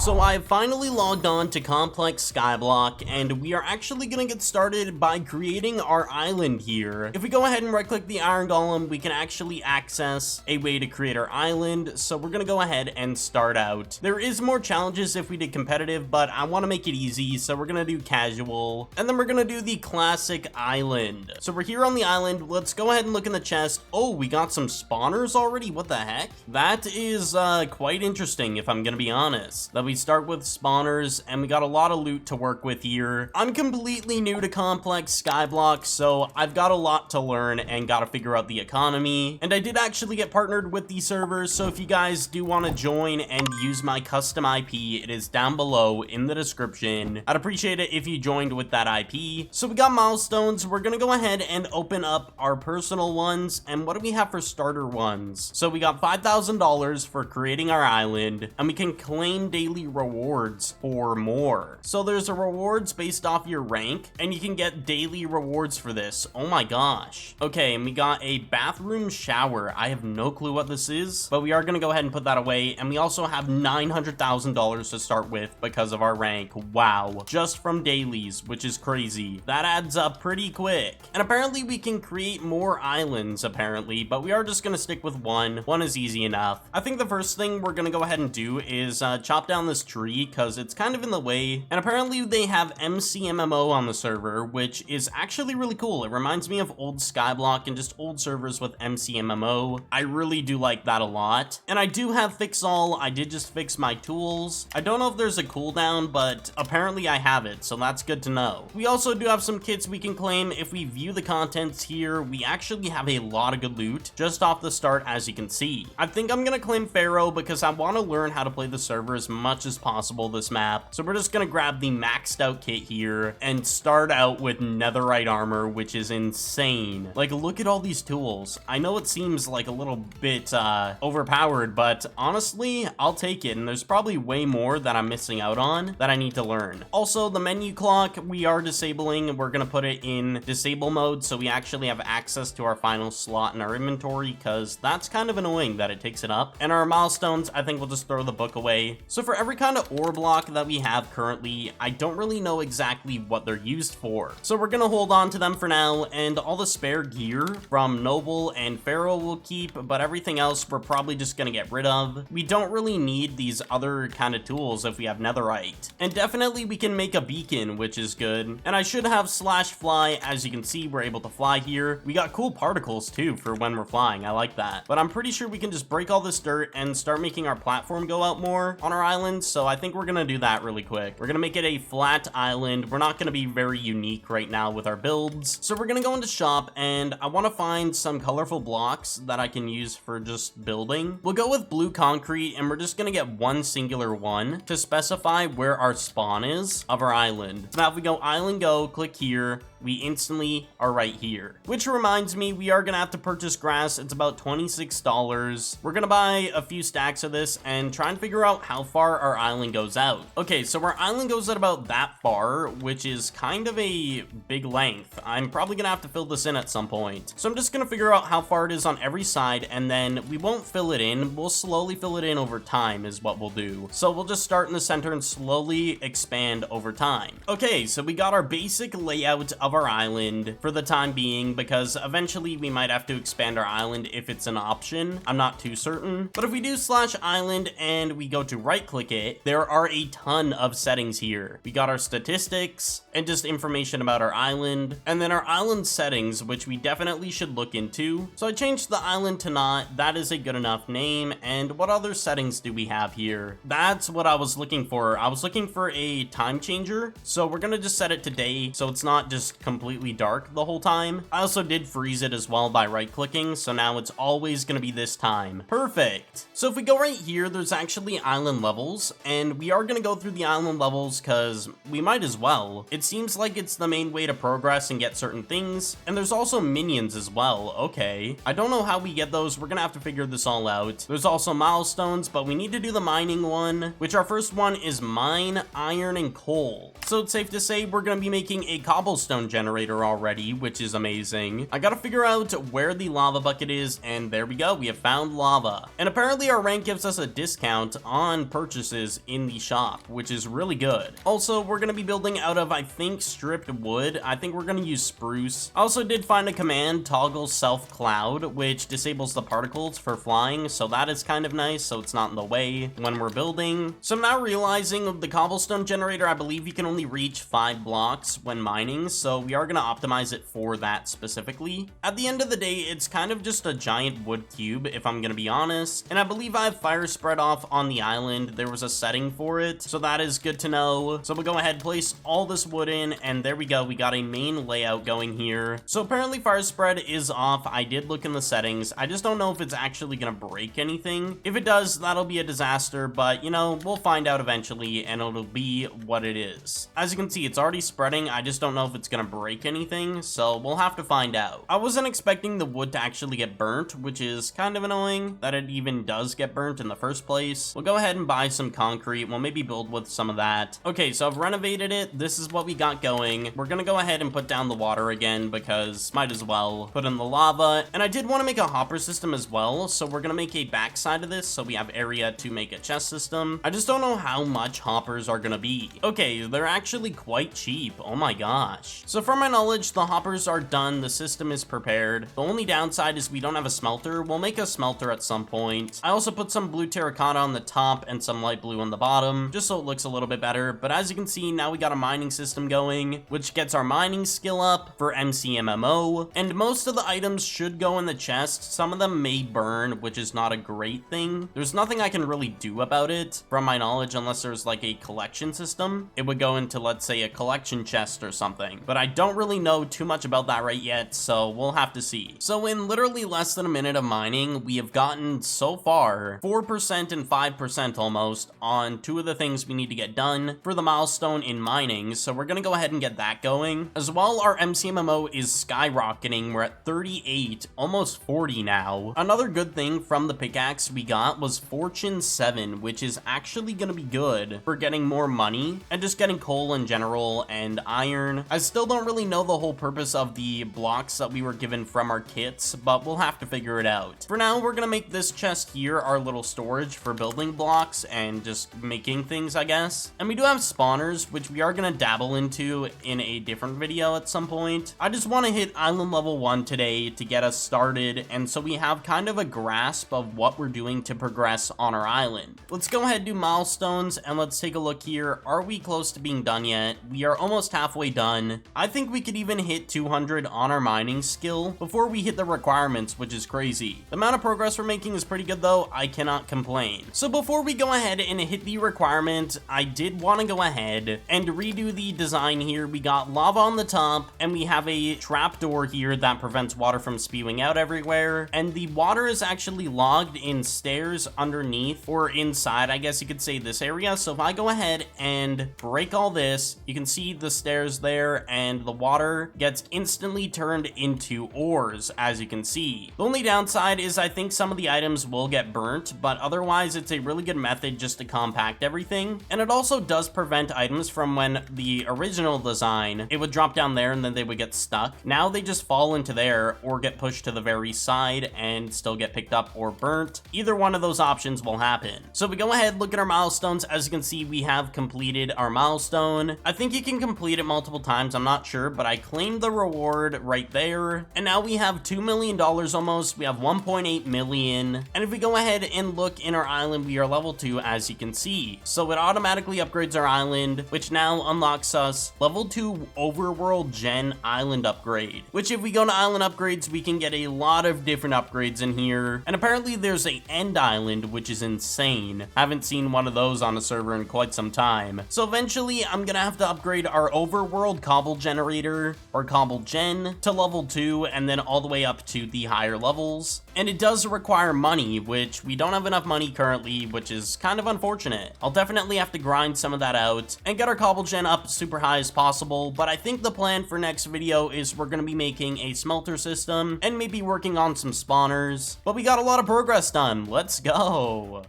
So I've finally logged on to Complex Skyblock, and we are actually going to get started by creating our island here. If we go ahead and right click the Iron Golem, we can actually access a way to create our island. So we're going to go ahead and start out. There is more challenges if we did competitive, but I want to make it easy. So we're going to do casual, and then we're going to do the classic island. So we're here on the island. Let's go ahead and look in the chest. Oh, we got some spawners already. What the heck? That is quite interesting, if I'm going to be honest. We start with spawners, and we got a lot of loot to work with here. I'm completely new to Complex Skyblock, so I've got a lot to learn and got to figure out the economy. And I did actually get partnered with these servers, so if you guys do want to join and use my custom IP, it is down below in the description. I'd appreciate it if you joined with that IP. So we got milestones. We're gonna go ahead and open up our personal ones. And what do we have for starter ones? So we got $5,000 for creating our island, and we can claim daily rewards for more. So there's a rewards based off your rank, and you can get daily rewards for this. Oh my gosh. Okay, and we got a bathroom shower. I have no clue what this is, but we are gonna go ahead and put that away. And we also have $900,000 to start with because of our rank. Wow, just from dailies, which is crazy. That adds up pretty quick. And apparently we can create more islands apparently, but we are just gonna stick with one. One is easy enough. I think the first thing we're gonna go ahead and do is chop down this tree because it's kind of in the way. And apparently they have MCMMO on the server, which is actually really cool. It reminds me of old Skyblock and just old servers with MCMMO. I really do like that a lot. And I do have fix all. I did just fix my tools. I don't know if there's a cooldown, but apparently I have it, so that's good to know. We also do have some kits we can claim. If we view the contents here, we actually have a lot of good loot just off the start, as you can see. I think I'm gonna claim Pharaoh because I want to learn how to play the server as much as possible this map. So we're just gonna grab the maxed out kit here and start out with netherite armor, which is insane. Like, look at all these tools. I know it seems like a little bit overpowered, but honestly, I'll take it. And there's probably way more that I'm missing out on that I need to learn. Also, the menu clock we are disabling. We're gonna put it in disable mode so we actually have access to our final slot in our inventory, because that's kind of annoying that it takes it up. And our milestones, I think we'll just throw the book away. So for every kind of ore block that we have currently, I don't really know exactly what they're used for. So we're gonna hold on to them for now, and all the spare gear from Noble and Pharaoh will keep, but everything else we're probably just gonna get rid of. We don't really need these other kind of tools if we have netherite. And definitely we can make a beacon, which is good. And I should have slash fly. As you can see, we're able to fly here. We got cool particles too for when we're flying. I like that. But I'm pretty sure we can just break all this dirt and start making our platform go out more on our island. So I think we're gonna do that really quick. We're gonna make it a flat island. We're not gonna be very unique right now with our builds. So we're gonna go into shop, and I want to find some colorful blocks that I can use for just building. We'll go with blue concrete, and we're just gonna get one singular one to specify where our spawn is of our island. So now if we go island go, click here, we instantly are right here. Which reminds me, we are gonna have to purchase grass. It's about $26. We're gonna buy a few stacks of this and try and figure out how far our island goes out. Okay, so our island goes out about that far, which is kind of a big length. I'm probably gonna have to fill this in at some point. So I'm just gonna figure out how far it is on every side, and then we won't fill it in. We'll slowly fill it in over time is what we'll do. So we'll just start in the center and slowly expand over time. Okay, so we got our basic layout of our island for the time being, because eventually we might have to expand our island if it's an option. I'm not too certain. But if we do slash island and we go to right click it, there are a ton of settings here. We got our statistics and just information about our island, and then our island settings, which we definitely should look into. So I changed the island to not. That is a good enough name. And what other settings do we have here? That's what I was looking for. I was looking for a time changer. So we're gonna just set it to day, so it's not just completely dark the whole time. I also did freeze it as well by right clicking, so now it's always gonna be this time. Perfect. So if we go right here, there's actually island levels, and we are gonna go through the island levels because we might as well. It seems like it's the main way to progress and get certain things. And there's also minions as well. Okay, I don't know how we get those. We're gonna have to figure this all out. There's also milestones, but we need to do the mining one, which our first one is mine iron and coal. So it's safe to say we're gonna be making a cobblestone generator already, which is amazing. I gotta figure out where the lava bucket is, and there we go. We have found lava. And apparently our rank gives us a discount on purchases in the shop, which is really good. Also, we're gonna be building out of, I think, stripped wood. I think we're gonna use spruce. I also did find a command, toggle self cloud, which disables the particles for flying, so that is kind of nice, so it's not in the way when we're building. So I'm now realizing the cobblestone generator, I believe you can only reach 5 blocks when mining, so we are gonna optimize it for that specifically. At the end of the day, it's kind of just a giant wood cube, if I'm gonna be honest, and I believe I have fire spread off on the island. There was a setting for it, so that is good to know. So we'll go ahead, place all this wood in, and there we go. We got a main layout going here. So apparently fire spread is off. I did look in the settings. I just don't know if it's actually gonna break anything. If it does, that'll be a disaster, but you know, we'll find out eventually, and it'll be what it is. As you can see, it's already spreading. I just don't know if it's gonna break anything, so we'll have to find out. I wasn't expecting the wood to actually get burnt, which is kind of annoying that it even does get burnt in the first place. We'll go ahead and buy some concrete. We'll maybe build with some of that. Okay, so I've renovated it. This is what we got going. We're gonna go ahead and put down the water again because might as well put in the lava. And I did want to make a hopper system as well, so we're gonna make a backside of this so we have area to make a chest system. I just don't know how much hoppers are gonna be. Okay, they're actually quite cheap. Oh my gosh. So from my knowledge, the hoppers are done. The system is prepared. The only downside is we don't have a smelter. We'll make a smelter at some point. I also put some blue terracotta on the top and some light blue on the bottom, just so it looks a little bit better. But as you can see, now we got a mining system going, which gets our mining skill up for MCMMO, and most of the items should go in the chest. Some of them may burn, which is not a great thing. There's nothing I can really do about it, from my knowledge, unless there's like a collection system. It would go into, let's say, a collection chest or something, but I don't really know too much about that right yet, so we'll have to see. So in literally less than a minute of mining, we have gotten so far 4% and 5% almost on 2 of the things we need to get done for the milestone in mining, so we're gonna go ahead and get that going. As well, our MCMMO is skyrocketing. We're at 38, almost 40 now. Another good thing from the pickaxe we got was Fortune 7, which is actually gonna be good for getting more money and just getting coal in general and iron. I still don't really know the whole purpose of the blocks that we were given from our kits, but we'll have to figure it out. For now, we're gonna make this chest here our little storage for building blocks and just making things, I guess. And we do have spawners, which we are gonna dabble into in a different video at some point. I just want to hit island level 1 today to get us started, and so we have kind of a grasp of what we're doing to progress on our island. Let's go ahead and do milestones, and let's take a look here. Are we close to being done yet? We are almost halfway done. I think we could even hit 200 on our mining skill before we hit the requirements, which is crazy. The amount of progress we're making is pretty good though. I cannot complain. So before we go ahead and hit the requirement, I did want to go ahead and redo the design here. We got lava on the top, and we have a trapdoor here that prevents water from spewing out everywhere, and the water is actually logged in stairs underneath, or inside, I guess you could say, this area. So if I go ahead and break all this, you can see the stairs there, and the water gets instantly turned into ores, as you can see. The only downside is I think some of the items will get burnt, but otherwise it's a really good method just to compact everything. And it also does prevent items from, when the original design, it would drop down there and then they would get stuck. Now they just fall into there or get pushed to the very side and still get picked up or burnt. Either one of those options will happen. So if we go ahead, look at our milestones. As you can see, we have completed our milestone. I think you can complete it multiple times, I'm not sure, but I claimed the reward right there. And now we have $2 million almost. We have 1.8 million. And if we go ahead and look in our island, we are level 2, as you can see. So it automatically upgrades our island, which now unlocks us level 2 overworld gen island upgrade, which if we go to island upgrades, we can get a lot of different upgrades in here. And apparently there's a end island, which is insane. Haven't seen one of those on a server in quite some time. So eventually I'm gonna have to upgrade our overworld cobble generator, or cobble gen, to level 2, and then all the way up to the higher levels. And it does require money, which we don't have enough money currently, which is kind of unfortunate. I'll definitely have to grind some of that out and get our cobble gen up super high as possible, but I think the plan for next video is we're going to be making a smelter system and maybe working on some spawners. But we got a lot of progress done. Let's go.